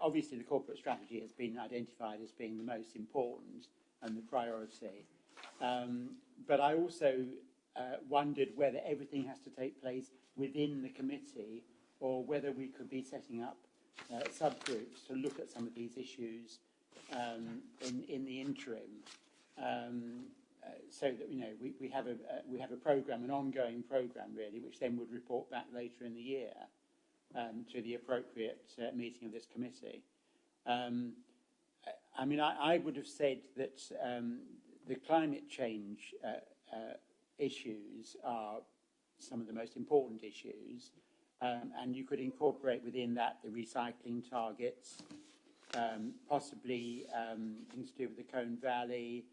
obviously the corporate strategy has been identified as being the most important and the priority. But I also wondered whether everything has to take place within the committee or whether we could be setting up subgroups to look at some of these issues in the interim, so that we have a program, an ongoing program really, which then would report back later in the year to the appropriate meeting of this committee. I mean, I would have said that the climate change issues are some of the most important issues, and you could incorporate within that the recycling targets, possibly things to do with the Colne Valley.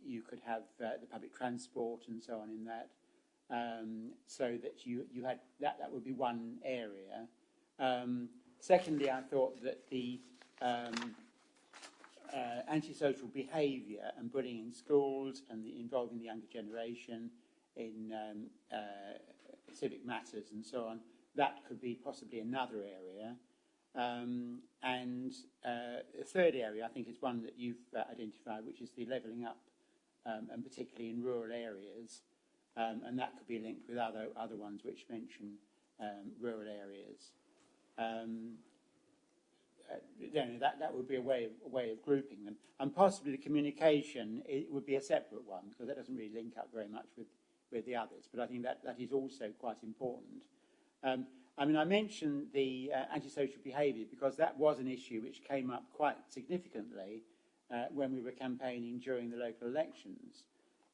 You could have the public transport and so on in that, so that you had that would be one area. Secondly, I thought that the antisocial behaviour and bullying in schools and involving the younger generation in civic matters and so on, that could be possibly another area. And the third area, I think, is one that you've identified, which is the levelling up, and particularly in rural areas, and that could be linked with other ones which mention rural areas. That would be a way of grouping them, and possibly the communication, it would be a separate one because that doesn't really link up very much with the others. But I think that is also quite important. I mean, I mentioned the antisocial behaviour because that was an issue which came up quite significantly when we were campaigning during the local elections,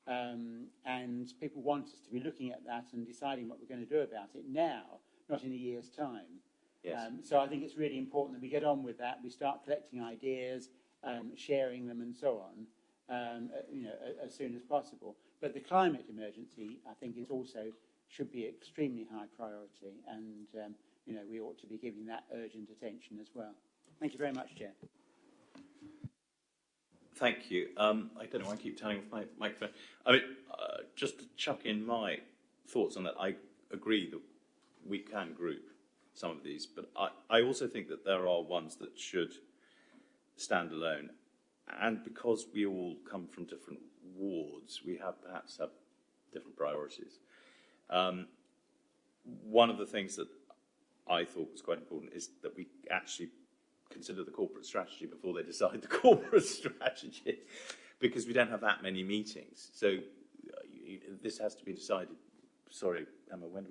and people want us to be looking at that and deciding what we're going to do about it now, not in a year's time. Yes. So I think it's really important that we get on with that. We start collecting ideas, sharing them, and so on, as soon as possible. But the climate emergency, I think, is also should be extremely high priority, and we ought to be giving that urgent attention as well. Thank you very much, Chair. Thank you. I don't know why I keep turning off my microphone. I mean, just to chuck in my thoughts on that, I agree that we can group some of these, but I also think that there are ones that should stand alone. And because we all come from different wards, we perhaps have different priorities. One of the things that I thought was quite important is that we actually consider the corporate strategy before they decide the corporate strategy, because we don't have that many meetings. So this has to be decided. Sorry, Emma, when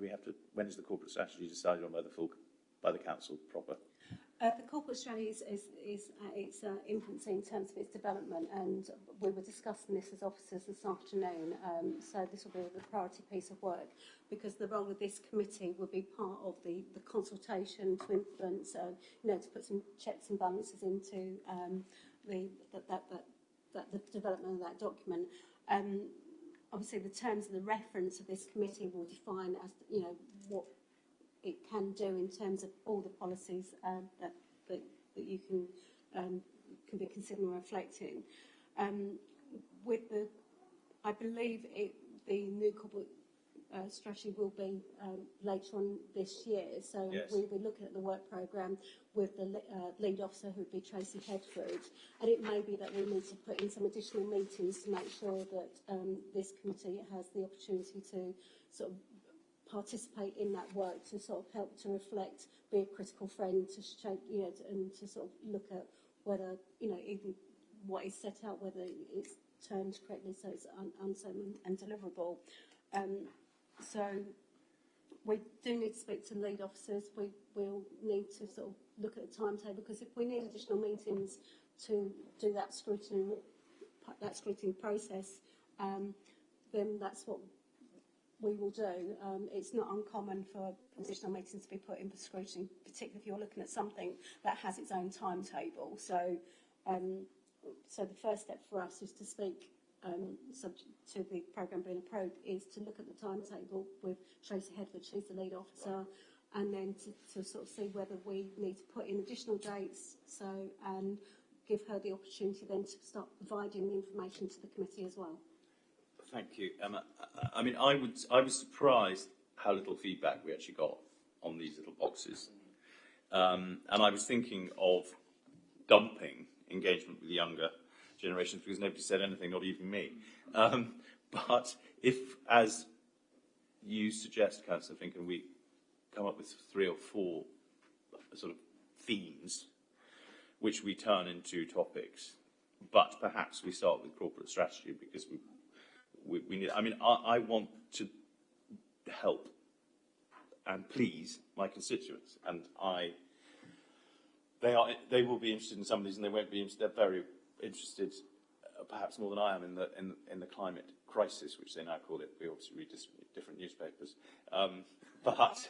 is the corporate strategy decided on by the council proper? The corporate strategy is at its infancy in terms of its development, and we were discussing this as officers this afternoon. So this will be the priority piece of work, because the role of this committee will be part of the consultation to influence, to put some checks and balances into the development of that document. Obviously, the terms of the reference of this committee will define as what it can do in terms of all the policies that you can be considering and reflecting. I believe the new corporate strategy will be later on this year. So yes. We'll be looking at the work programme with the lead officer, who would be Tracy Hedford, and it may be that we need to put in some additional meetings to make sure that this committee has the opportunity to sort of participate in that work, to sort of help to reflect, be a critical friend, to shape, and to sort of look at whether, even what is set out, whether it's termed correctly, so it's uncertain and deliverable. So we do need to speak to lead officers. We will need to sort of look at the timetable, because if we need additional meetings to do that scrutiny process, then that's what we will do. It's not uncommon for additional meetings to be put in for scrutiny, particularly if you're looking at something that has its own timetable. So, so the first step for us is to speak, subject to the programme being approved, is to look at the timetable with Tracy Hedford, she's the lead officer, and then to sort of see whether we need to put in additional dates, and give her the opportunity then to start providing the information to the committee as well. Thank you, Emma. I mean, I was surprised how little feedback we actually got on these little boxes. And I was thinking of dumping engagement with the younger generations because nobody said anything, not even me. But if, as you suggest, Councillor Finken, we come up with 3 or 4 sort of themes which we turn into topics, but perhaps we start with corporate strategy because we need. I mean, I want to help and please my constituents, and they will be interested in some of these, and they won't be interested. They're very interested, perhaps more than I am, in the climate crisis, which they now call it. We obviously read different newspapers, but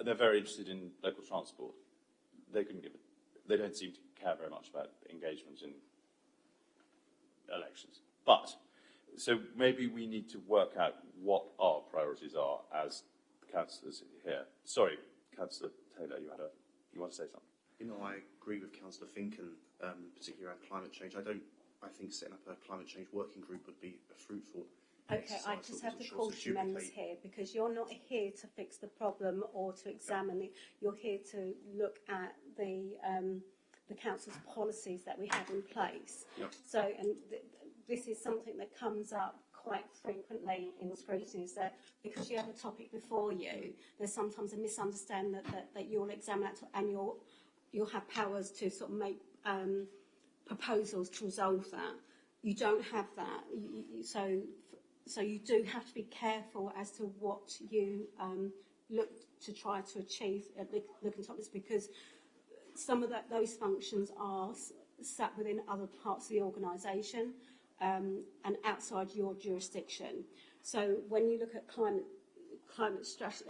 they're very interested in local transport. They don't seem to care very much about engagement in elections. But so maybe we need to work out what our priorities are as councillors here. Sorry, Councillor Taylor, you want to say something? You know, I agree with Councillor Finken, particularly around climate change. I think setting up a climate change working group would be a fruitful Okay, I just have to caution members here, because you're not here to fix the problem or to examine it. You're here to look at the council's policies that we have in place. Yep. So, and this is something that comes up quite frequently in scrutiny, is that because you have a topic before you, there's sometimes a misunderstanding that you'll examine that and you'll have powers to sort of make proposals to resolve that. You don't have that. So you do have to be careful as to what you look to try to achieve at looking topics, because some of those functions are sat within other parts of the organisation and outside your jurisdiction. So when you look at climate strategy,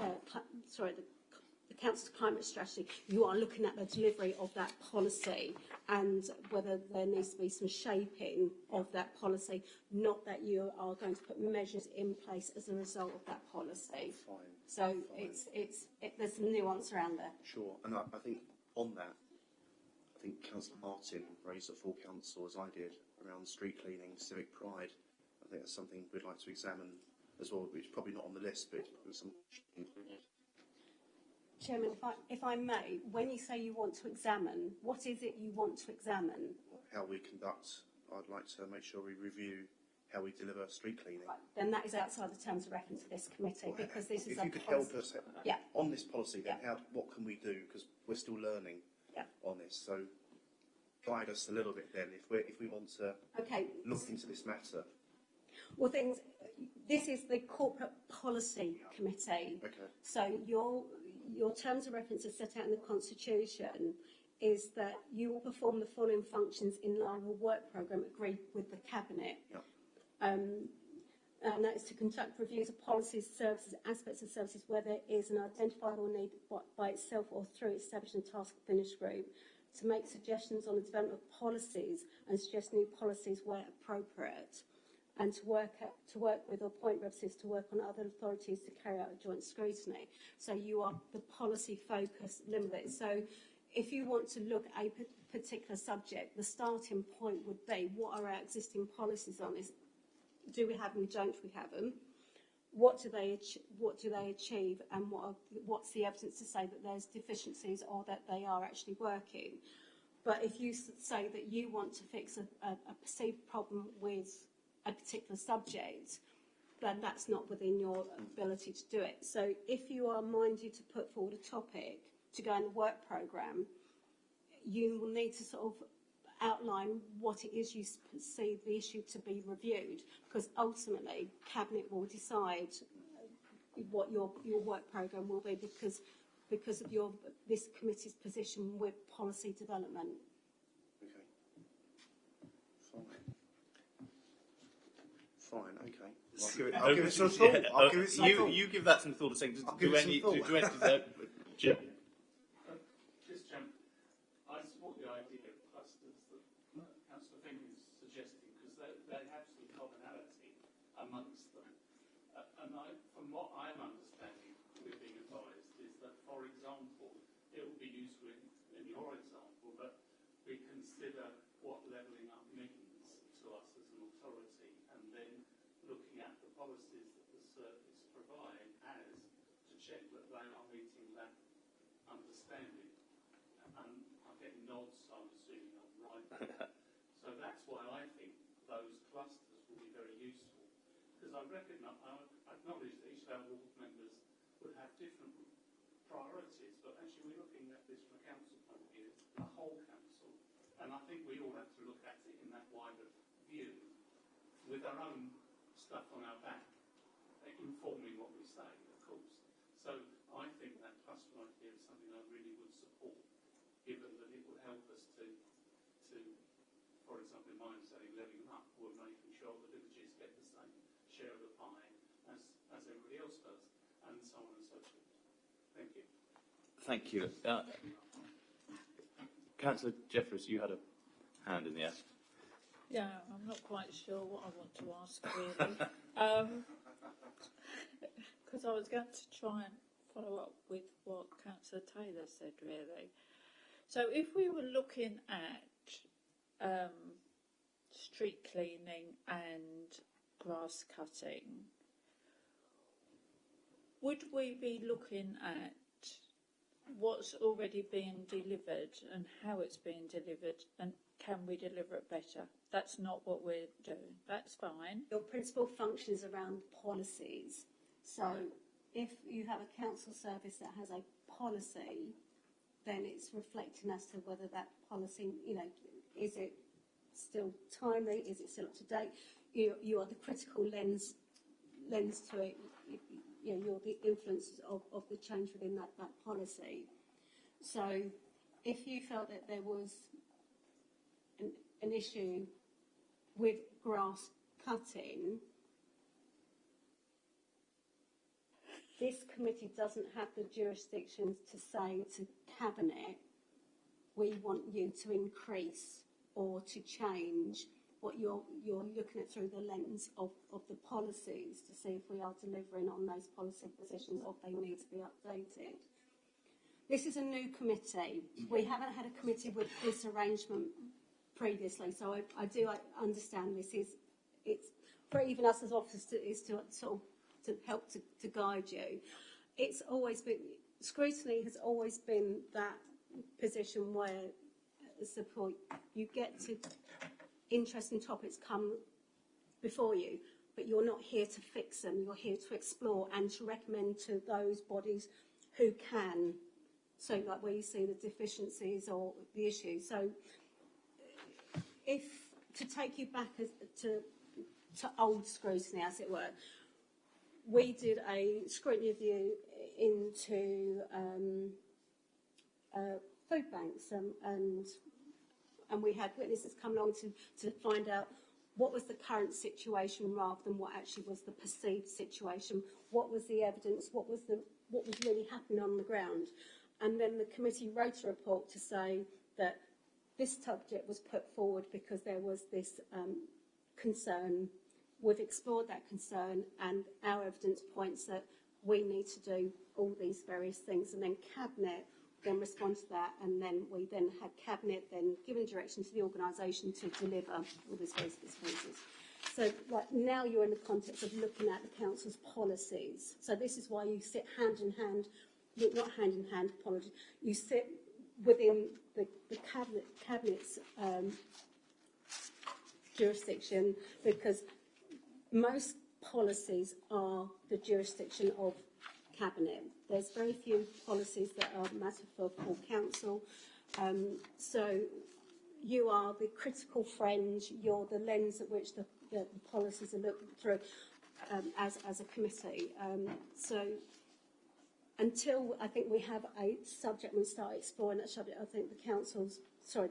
the council's climate strategy, you are looking at the delivery of that policy and whether there needs to be some shaping of that policy, not that you are going to put measures in place as a result of that policy. Fine. So Fine. There's some nuance around there. Sure, and I think on that, I think Councillor Martin raised at full council, as I did, around street cleaning, civic pride. I think that's something we'd like to examine as well, which is probably not on the list, but some. Chairman, if I may, when you say you want to examine, what is it you want to examine? How we conduct. I'd like to make sure we review how we deliver street cleaning. Right, then that is outside the terms of reference for this committee, Well, because this is if a you could policy. help us Yeah. on this policy, then Yeah. what can we do? Because we're still learning on this. So guide us a little bit then, if we want to look into this matter. Well, this is the Corporate Policy Committee. Okay. So your terms of reference as set out in the Constitution is that you will perform the following functions in line with a work programme agreed with the Cabinet. Yep. And that is to conduct reviews of policies, services, aspects of services where there is an identifiable need by itself or through establishing a task finish group, to make suggestions on the development of policies and suggest new policies where appropriate, and to work with or appoint representatives to work on other authorities to carry out a joint scrutiny. So you are the policy focus limited. So if you want to look at a particular subject, the starting point would be, what are our existing policies on this? Do we have them? Don't we have them? What do they achieve? And what's the evidence to say that there's deficiencies or that they are actually working? But if you say that you want to fix a perceived problem with a particular subject, then that's not within your ability to do it. So if you are minded to put forward a topic to go in the work programme, you will need to sort of outline what it is you perceive the issue to be reviewed, because ultimately Cabinet will decide what your work programme will be, because of this committee's position with policy development. Okay. Fine. Okay. I'll give it some thought. I'll give it some thought. You give that some thought. Do any Jim? Just I support the idea of clusters that Councillor Finken is suggesting, because they have some commonality amongst them. From what I'm understanding, we're being advised, is that, for example, it would be useful in your example that we consider what levelling up means to us as an authority, and then looking at the policies that the service provide as to check that they are meeting that understanding, and I'm getting nods, so I'm assuming I'm right. So that's why I think those clusters will be very useful, because I acknowledge that each of our ward members would have different priorities, but actually we're looking at this from a council point of view, the whole council, and I think we all have to look at it in that wider view, with our own stuff on our back, informing what we say, of course. So I think that cluster idea is something I really would support, given that it would help us to for example, in my understanding, levelling up, we're making sure the villages get the same share of the pie as everybody else does, and so on and so forth. Thank you. Thank you. Councillor Jeffries, you had a hand in the air. Yeah, I'm not quite sure what I want to ask, really. Because I was going to try and follow up with what Councillor Taylor said, really. So if we were looking at street cleaning and grass cutting, would we be looking at what's already being delivered and how it's being delivered, and can we deliver it better? That's not what we're doing. That's fine. Your principal function is around policies. So if you have a council service that has a policy, then it's reflecting as to whether that policy, is it still timely? Is it still up to date? You are the critical lens to it. You're the influence of the change within that policy. So if you felt that there was an issue with grass cutting, this committee doesn't have the jurisdictions to say to Cabinet, we want you to increase or to change what you're looking at through the lens of the policies to see if we are delivering on those policy positions or if they need to be updated. This is a new committee. We haven't had a committee with this arrangement previously, so I understand this is, it's for even us as officers to help to guide you. It's always been, scrutiny has always been that position where support, you get to interesting topics come before you, but you're not here to fix them. You're here to explore and to recommend to those bodies who can. So, like where you see the deficiencies or the issues. So, if to take you back to old scrutiny, as it were, we did a scrutiny review into food banks and we had witnesses come along to find out what was the current situation rather than what actually was the perceived situation, what was the evidence, what was really happening on the ground. And then the committee wrote a report to say that this subject was put forward because there was this concern. We've explored that concern and our evidence points that we need to do all these various things, and then Cabinet then respond to that, and then we then had Cabinet then giving direction to the organisation to deliver all these various pieces. So like now you're in the context of looking at the council's policies. So this is why you sit hand in hand, not hand in hand, apologies, you sit within the Cabinet's jurisdiction, because most policies are the jurisdiction of Cabinet. There's very few policies that are a matter for full council. So you are the critical friend, you're the lens at which the policies are looked through as a committee. So until I think we have a subject and we start exploring that subject, I think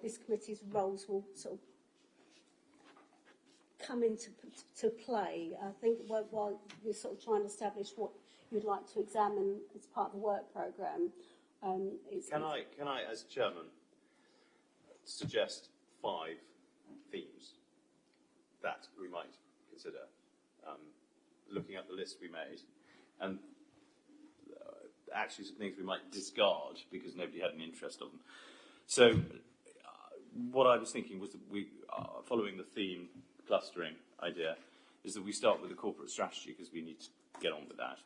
this committee's roles will sort of come into play. I think while you're sort of trying to establish what you'd like to examine as part of the work programme. Can I, as chairman, suggest 5 themes that we might consider, looking at the list we made, and actually some things we might discard because nobody had an interest of them. So what I was thinking was that we, following the theme clustering idea, is that we start with the corporate strategy because we need to get on with that.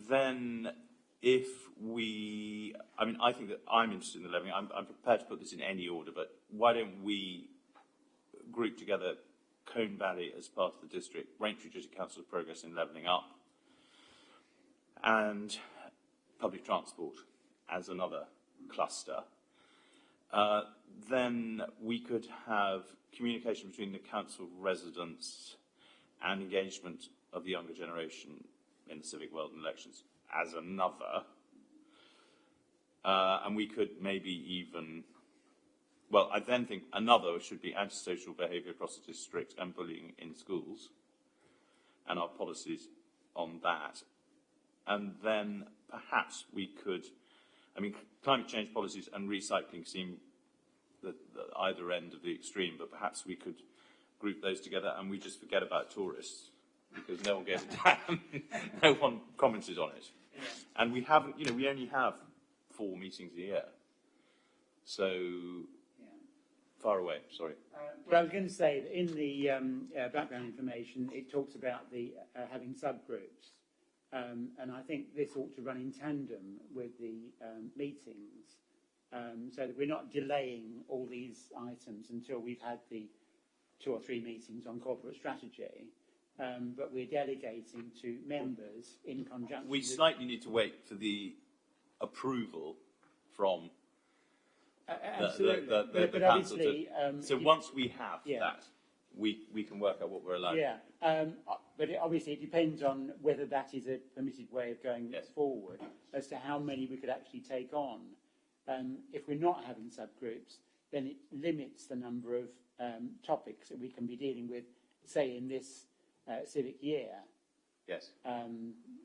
Then if we, I mean, I think that I'm interested in the levelling. I'm prepared to put this in any order, but why don't we group together Colne Valley as part of the district, Braintree City Council's progress in levelling up, and public transport as another cluster. Then we could have communication between the council residents and engagement of the younger generation in the civic world and elections as another. And we could maybe even, well, I then think another should be antisocial behaviour across the district and bullying in schools and our policies on that. And then perhaps we could, I mean, climate change policies and recycling seem the either end of the extreme, but perhaps we could group those together and we just forget about tourists because no one gave a damn, no one commented on it. Yeah. And we haven't, you know, we only have 4 meetings a year. So, far away, sorry. Well, I was going to say that in the background information, it talks about the having subgroups. And I think this ought to run in tandem with the meetings so that we're not delaying all these items until we've had the 2 or 3 meetings on corporate strategy. But we're delegating to members in conjunction. We slightly need to wait for the approval from absolutely. the but council. obviously, So once we have yeah. that, we can work out what we're allowed. Yeah, but obviously it depends on whether that is a permitted way of going Yes. forward as to how many we could actually take on. If we're not having subgroups, then it limits the number of topics that we can be dealing with, say, in this civic year. Yes.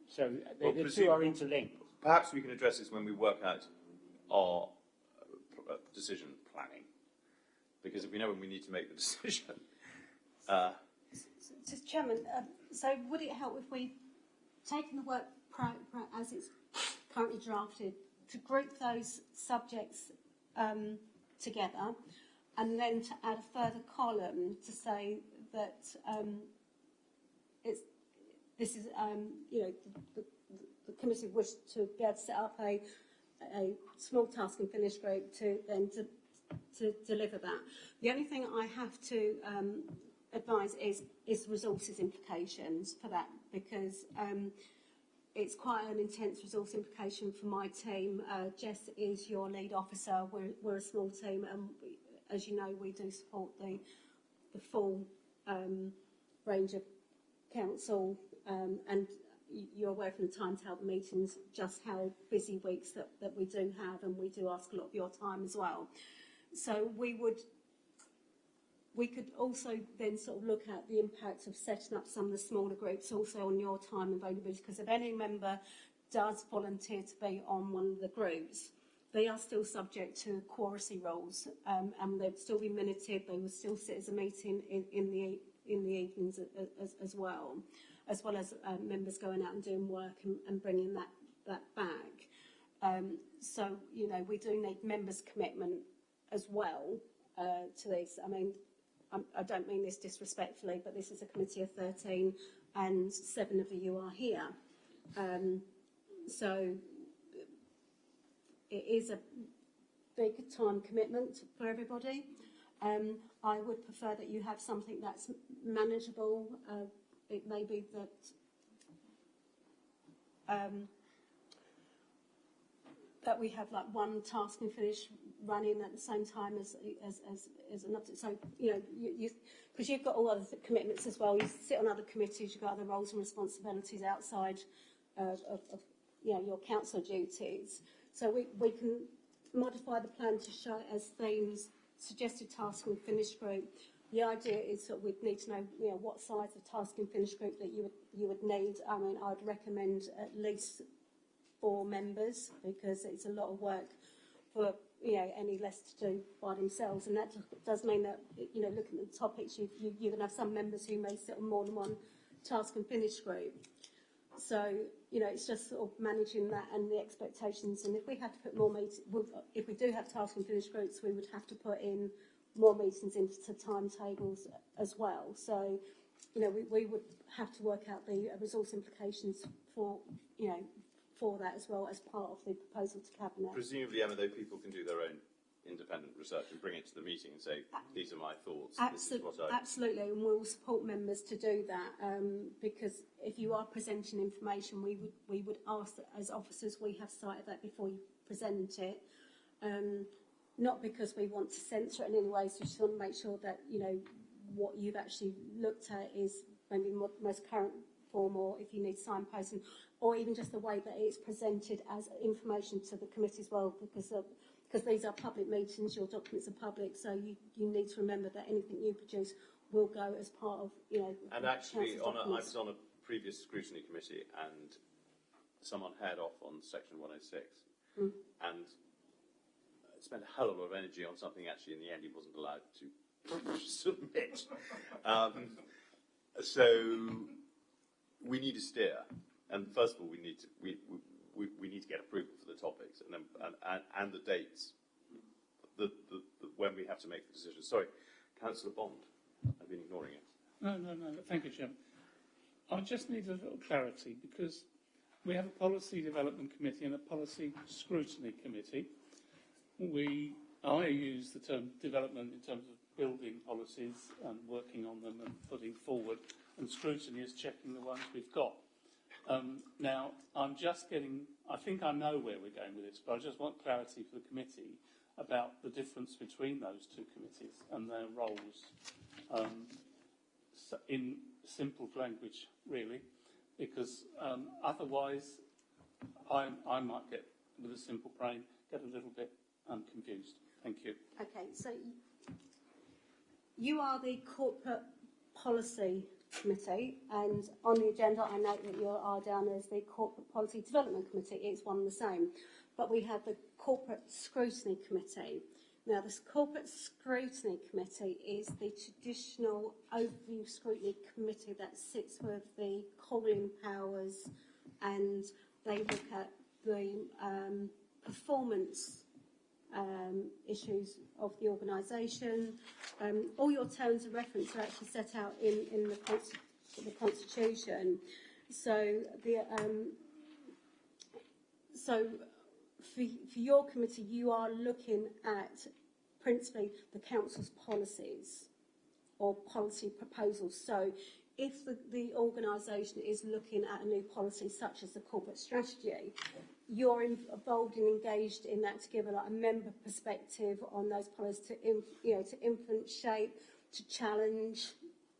So Well, the two are interlinked. Perhaps we can address this when we work out our decision planning, because if we know when we need to make the decision. Just Chairman, so would it help if we, taken the work as it's currently drafted, to group those subjects together, and then to add a further column to say that this is you know, the committee wished to be able to set up a small task and finish group to then to deliver that. The only thing I have to advise is resources implications for that, because it's quite an intense resource implication for my team. Jess is your lead officer. We're a small team, and as you know, we do support the full range of council, and you're aware from the timetable meetings just how busy weeks that we do have, and we do ask a lot of your time as well. So we could also then sort of look at the impact of setting up some of the smaller groups also on your time availability, because if any member does volunteer to be on one of the groups, they are still subject to quoracy rules, and they'd still be minuted. They would still sit as a meeting in the evenings as well as members going out and doing work and bringing that back. So, you know, we do need members' commitment as well to this. I mean, I don't mean this disrespectfully, but this is a committee of 13 and 7 of you are here. So it is a big time commitment for everybody. I would prefer that you have something that's manageable. It may be that we have like one task and finish running at the same time as another. So, you know, because you've got all other commitments as well. You sit on other committees, you've got other roles and responsibilities outside of you know, your council duties. So we can modify the plan to show it as themes, suggested task and finish group. The idea is that we'd need to know, you know, what size of task and finish group that you would need. I mean, I'd recommend at least 4 members, because it's a lot of work for, you know, any less to do by themselves, and that does mean that, you know, looking at the topics, you're going to have some members who may sit on more than one task and finish group. So, you know, it's just sort of managing that and the expectations. And if we had to put more meetings, if we do have task and finish groups, we would have to put in more meetings into timetables as well. So, you know, we would have to work out the resource implications for, you know, for that as well as part of the proposal to Cabinet. Presumably, Emma, though, people can do their own independent research and bring it to the meeting and say, these are my thoughts, this is what I... Absolutely, and we'll support members to do that, because if you are presenting information, we would ask that as officers we have sight of that before you present it. Not because we want to censor it in any way, so we just want to make sure that, you know, what you've actually looked at is maybe most current form, or if you need signposting, or even just the way that it's presented as information to the committee as well, because these are public meetings, your documents are public, so you need to remember that anything you produce will go as part of, you know, And actually, council's I was on a previous scrutiny committee, and someone had off on section 106, and spent a hell of a lot of energy on something actually in the end he wasn't allowed to submit. So we need to steer, and first of all, we need to get approval for the topics, and then and the dates, the when we have to make the decision. Sorry, Councillor Bond, I've been ignoring it. No. Thank you, Chairman. I just need a little clarity, because we have a policy development committee and a policy scrutiny committee. I use the term development in terms of building policies and working on them and putting forward, and scrutiny is checking the ones we've got. Now, I think I know where we're going with this, but I just want clarity for the committee about the difference between those two committees and their roles, in simple language, really, because otherwise I might get, with a simple brain, get a little bit confused. Thank you. Okay, so you are the Corporate Policy Committee, and on the agenda I note that you are down as the Corporate Policy Development Committee. It's one and the same. But we have the Corporate Scrutiny Committee. Now, this Corporate Scrutiny Committee is the traditional overview scrutiny committee that sits with the calling powers, and they look at the performance issues of the organisation. All your terms of reference are actually set out in the Constitution. So for your committee, you are looking at principally the council's policies or policy proposals. So if the organisation is looking at a new policy such as the corporate strategy, you're involved and engaged in that to give a member perspective on those policies, to influence, shape, to challenge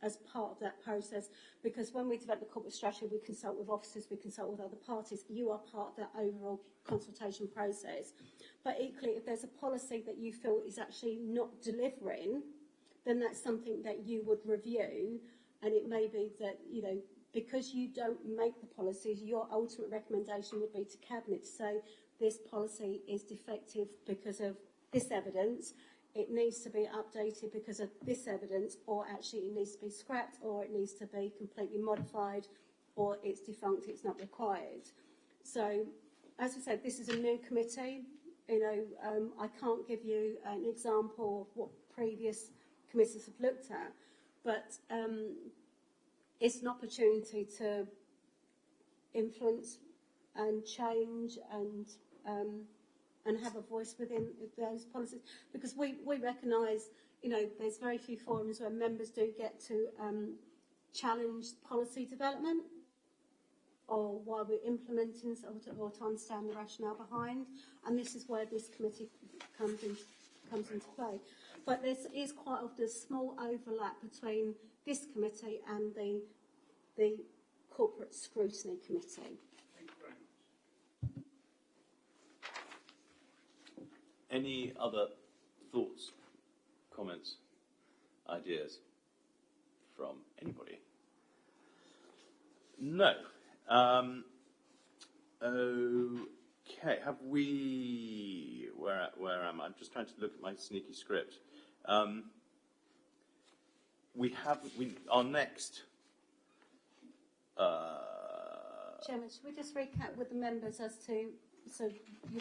as part of that process. Because when we develop the corporate strategy, we consult with officers, we consult with other parties. You are part of that overall consultation process. But equally, if there's a policy that you feel is actually not delivering, then that's something that you would review, and it may be that, you know, because you don't make the policies, your ultimate recommendation would be to Cabinet to say this policy is defective because of this evidence, it needs to be updated because of this evidence, or actually it needs to be scrapped, or it needs to be completely modified, or it's defunct, it's not required. So, as I said, this is a new committee. You know, I can't give you an example of what previous committees have looked at, but it's an opportunity to influence and change and have a voice within those policies, because we recognise, you know, there's very few forums where members do get to challenge policy development or while we're implementing, or to understand the rationale behind, and this is where this committee comes into play. But there is quite often a small overlap between this committee and the Corporate Scrutiny Committee. Thank you very much. Any other thoughts, comments, ideas from anybody? No. Okay. Have we? Where am I? I'm just trying to look at my sneaky script. Our next. Chairman, should we just recap with the members as to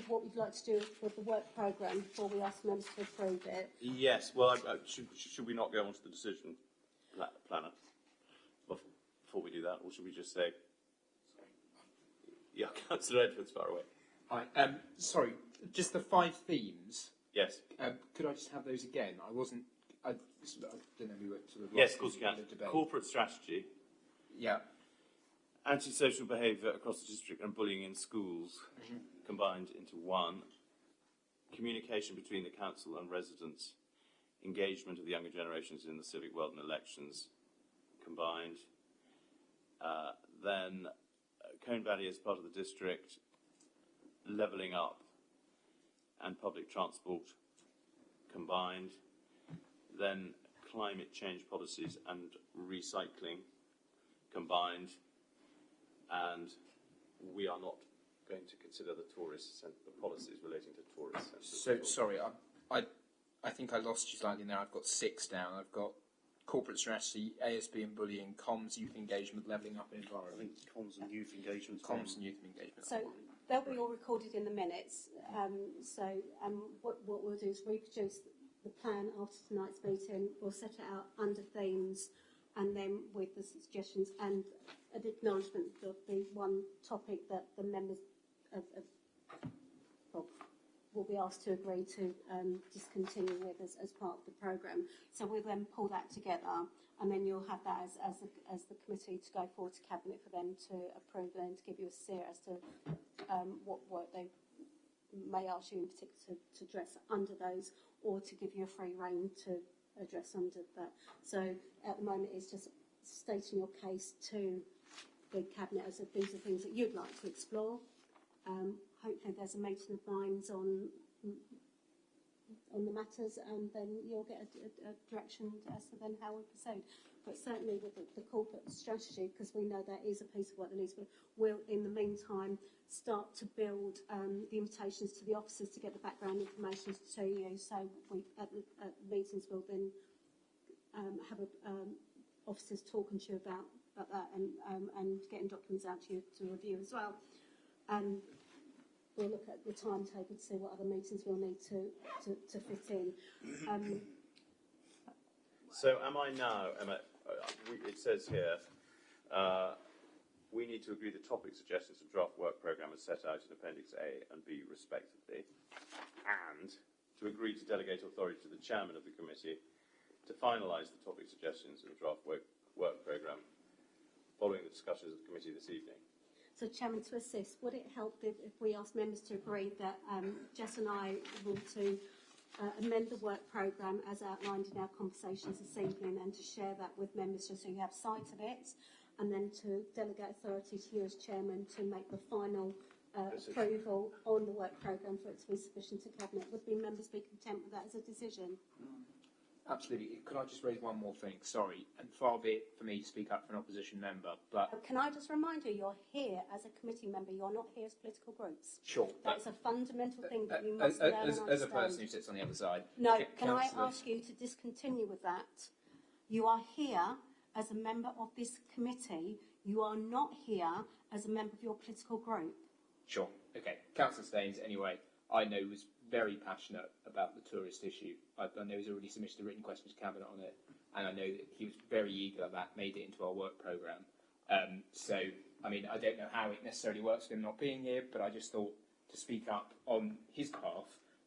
what we'd like to do with the work programme before we ask members to approve it? Yes. Well, should we not go on to the decision planner before we do that, or should we just say? Yeah, Councillor Edwards, far away. Hi. Sorry, just the 5 themes. Yes. Could I just have those again? I don't know. We were sort of. Yes, of course you can. Debate. Corporate strategy, Yeah. antisocial behaviour across the district, and bullying in schools combined into one. Communication between the council and residents, engagement of the younger generations in the civic world and elections combined. Then Colne Valley as part of the district, levelling up and public transport combined. Then climate change policies and recycling combined. And we are not going to consider the tourists and the policies relating to tourists. So sorry, I think I lost you slightly there. I've got 6 down. I've got corporate strategy, ASB and bullying, comms, youth engagement, levelling up and I environment. think comms and youth engagement. Comms and youth engagement. So they'll be all recorded in the minutes. What we'll do is reproduce the plan after tonight's meeting. We'll set it out under themes, and then with the suggestions and an acknowledgement of the one topic that the members will be asked to agree to discontinue with as part of the programme. So we'll then pull that together, and then you'll have that as the committee to go forward to Cabinet for them to approve and to give you a steer as to what work they may ask you in particular to address under those, or to give you a free rein to address under that. So at the moment it's just stating your case to the Cabinet as if these are things that you'd like to explore. Hopefully there's a meeting of minds on the matters, and then you'll get a direction as to then how we proceed. But certainly with the corporate strategy, because we know that is a piece of work that needs to be, we'll in the meantime start to build the invitations to the officers to get the background information to you. So we at the meetings we'll then have officers talking to you about that and getting documents out to you to review as well. And we'll look at the timetable to see what other meetings we'll need to fit in. So am I now, Emma, it says here, we need to agree the topic suggestions of draft work programme as set out in Appendix A and B respectively, and to agree to delegate authority to the chairman of the committee to finalise the topic suggestions of the draft work programme following the discussions of the committee this evening. So, Chairman, to assist, would it help if we asked members to agree that Jess and I will to amend the work programme as outlined in our conversations this evening, and to share that with members just so you have sight of it, and then to delegate authority to you as chairman to make the final approval on the work programme for it to be sufficient to Cabinet? Would members be content with that as a decision? Absolutely. Could I just raise one more thing? Sorry, and far be it for me to speak up for an opposition member, but Can I just remind you, you're here as a committee member, you're not here as political groups. sure. That's a fundamental thing that you must learn and understand. As a person who sits on the other side. No, can I Councillor- ask you to discontinue with that? You are here as a member of this committee. You are not here as a member of your political group. Sure. Okay. Councillor Staines, anyway, I know was very passionate about the tourist issue. I know he's already submitted a written question to Cabinet on it, and I know that he was very eager that made it into our work programme. So, I mean, I don't know how it necessarily works with him not being here, but I just thought to speak up on his behalf.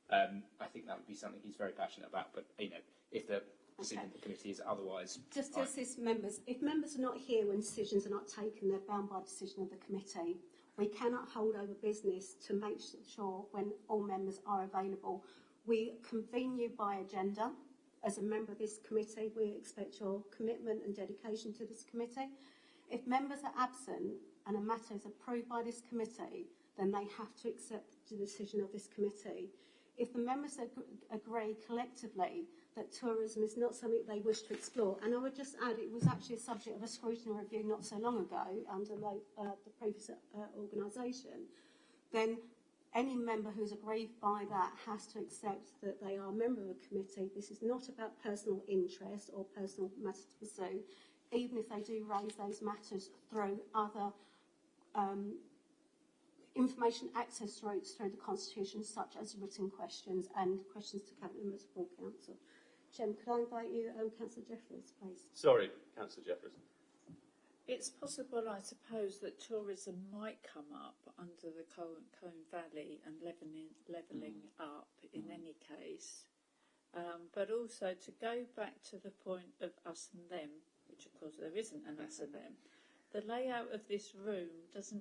I think that would be something he's very passionate about. But, you know, if the decision of the committee is otherwise... Just to assist members, if members are not here when decisions are not taken, they're bound by decision of the committee. We cannot hold over business to make sure when all members are available. We convene you by agenda. As a member of this committee, we expect your commitment and dedication to this committee. If members are absent and a matter is approved by this committee, then they have to accept the decision of this committee. If the members agree collectively that tourism is not something they wish to explore, and I would just add it was actually a subject of a scrutiny review not so long ago under the previous organisation, then any member who's aggrieved by that has to accept that they are a member of a committee. This is not about personal interest or personal matters to pursue, even if they do raise those matters through other information access routes through the Constitution, such as written questions and questions to Cabinet members of full council. Chairman, could I invite you, Councillor Jeffries, please? Sorry, Councillor Jeffries. It's possible, I suppose, that tourism might come up under the Colne Valley and levelling up in any case. But also to go back to the point of us and them, which of course there isn't an us and them, the layout of this room is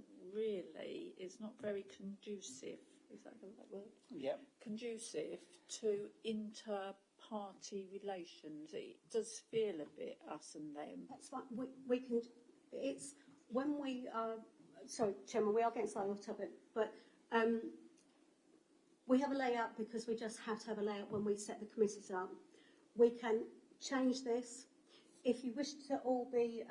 not very conducive, is that the right word? Yeah. Conducive to inter-party relations. It does feel a bit us and them. That's fine. We can. It's when we are. Sorry, Chairman, we are getting slightly off topic, but we have a layout because we just have to have a layout when we set the committees up. We can change this. If you wish to all be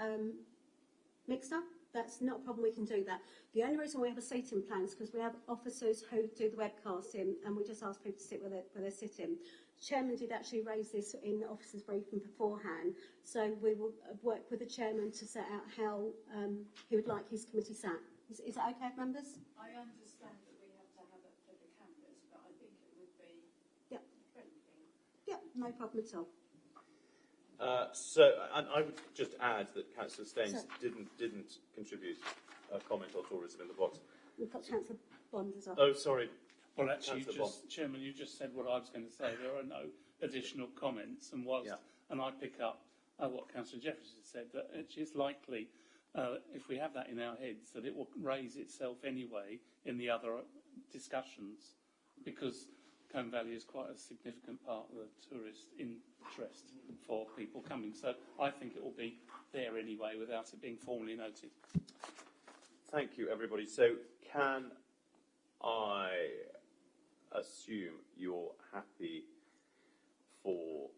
mixed up, that's not a problem, we can do that. The only reason we have a seating plan is because we have officers who do the webcasting and we just ask people to sit where they're sitting. The Chairman did actually raise this in the officers' briefing beforehand, so we will work with the Chairman to set out how he would like his committee sat. Is that okay, members? I understand that we have to have it for the cameras, but I think it would be friendly. Yeah, no problem at all. And I would just add that Councillor Staines didn't contribute a comment on tourism in the box. We've got Councillor Bond as well. Oh, sorry. Well, actually, Councillor Chairman, you just said what I was going to say. There are no additional comments, and and I pick up what Councillor Jefferson said, that it's likely, if we have that in our heads, that it will raise itself anyway in the other discussions, because Colne Valley is quite a significant part of the tourist interest for people coming. So I think it will be there anyway without it being formally noted. Thank you, everybody. So can I assume you're happy for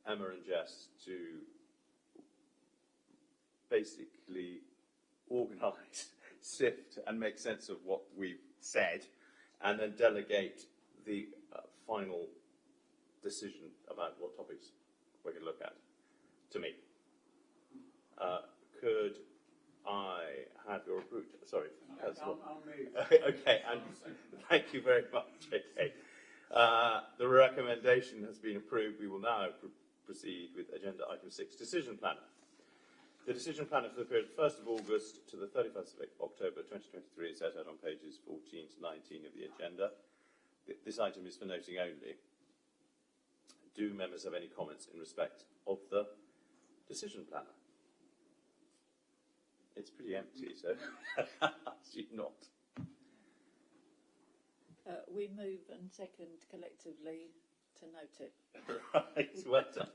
Emma and Jess to basically organise, sift and make sense of what we've said, and then delegate the final decision about what topics we're going to look at to me? Could I have your approval? Sorry, I'll move. Okay, and thank you very much. Okay, the recommendation has been approved. We will now proceed with agenda item 6, decision planner. The decision planner for the period 1st of August to the 31st of October 2023 is set out on pages 14 to 19 of the agenda. This item is for noting only. Do members have any comments in respect of the decision planner? It's pretty empty, so you're not. We move and second collectively to note it. Right, well done.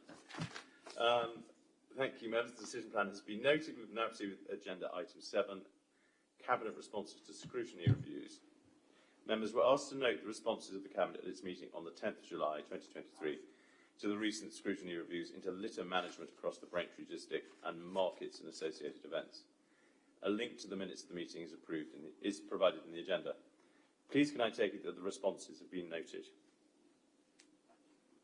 Thank you, members. The decision plan has been noted. We've now proceeded with agenda item 7, Cabinet responses to scrutiny reviews. Members were asked to note the responses of the Cabinet at its meeting on the 10th of July 2023 to the recent scrutiny reviews into litter management across the Braintree district and markets and associated events. A link to the minutes of the meeting is provided in the agenda. Please can I take it that the responses have been noted?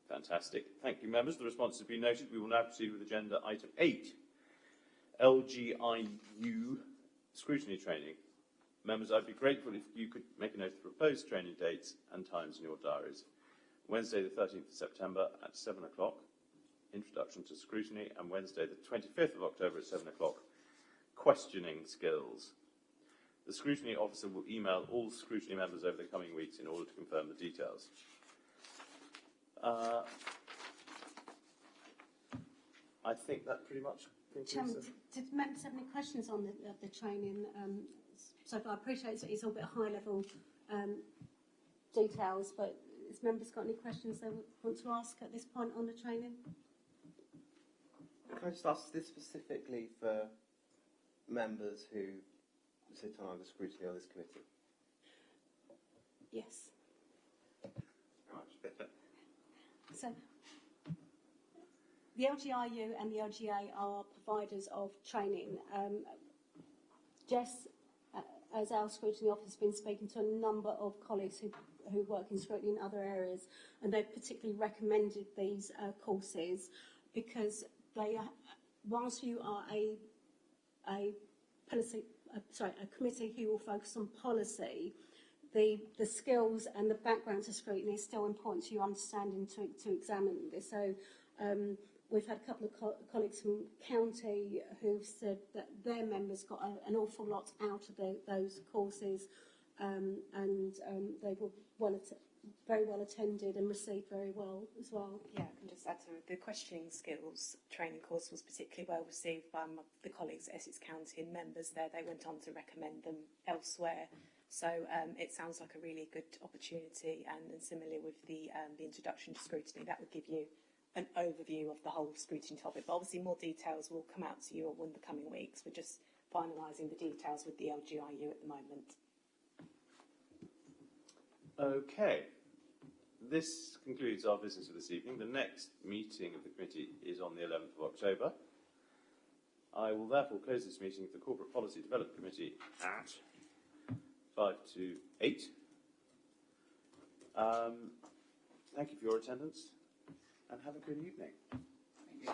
Fantastic. Thank you, members. The responses have been noted. We will now proceed with agenda item 8, LGIU scrutiny training. Members, I'd be grateful if you could make a note of the proposed training dates and times in your diaries. Wednesday the 13th of September at 7 o'clock, introduction to scrutiny, and Wednesday the 25th of October at 7 o'clock, questioning skills. The scrutiny officer will email all scrutiny members over the coming weeks in order to confirm the details. I think that pretty much concludes. Chairman, did members have any questions on the training? So far, I appreciate it's all a bit high level details, but has members got any questions they want to ask at this point on the training? Can I just ask this specifically for members who sit on either scrutiny or this committee? Yes. Right. So, the LGIU and the LGA are providers of training. Jess, as our scrutiny officer, has been speaking to a number of colleagues who work in scrutiny in other areas, and they've particularly recommended these courses because they, whilst you are a committee who will focus on policy, the skills and the background to scrutiny is still important to you understanding to examine this. So we've had a couple of colleagues from county who've said that their members got an awful lot out of those courses, and they were very well attended and received very well as well. Yeah, I can just add to it. The questioning skills training course was particularly well received by the colleagues at Essex County and members there. They went on to recommend them elsewhere. So it sounds like a really good opportunity, and similarly with the introduction to scrutiny, that would give you an overview of the whole scrutiny topic. But obviously more details will come out to you in the coming weeks. We're just finalising the details with the LGIU at the moment. Okay. This concludes our business for this evening. The next meeting of the committee is on the 11th of October. I will therefore close this meeting of the Corporate Policy Development Committee at 5 to 8. Thank you for your attendance and have a good evening. Thank you.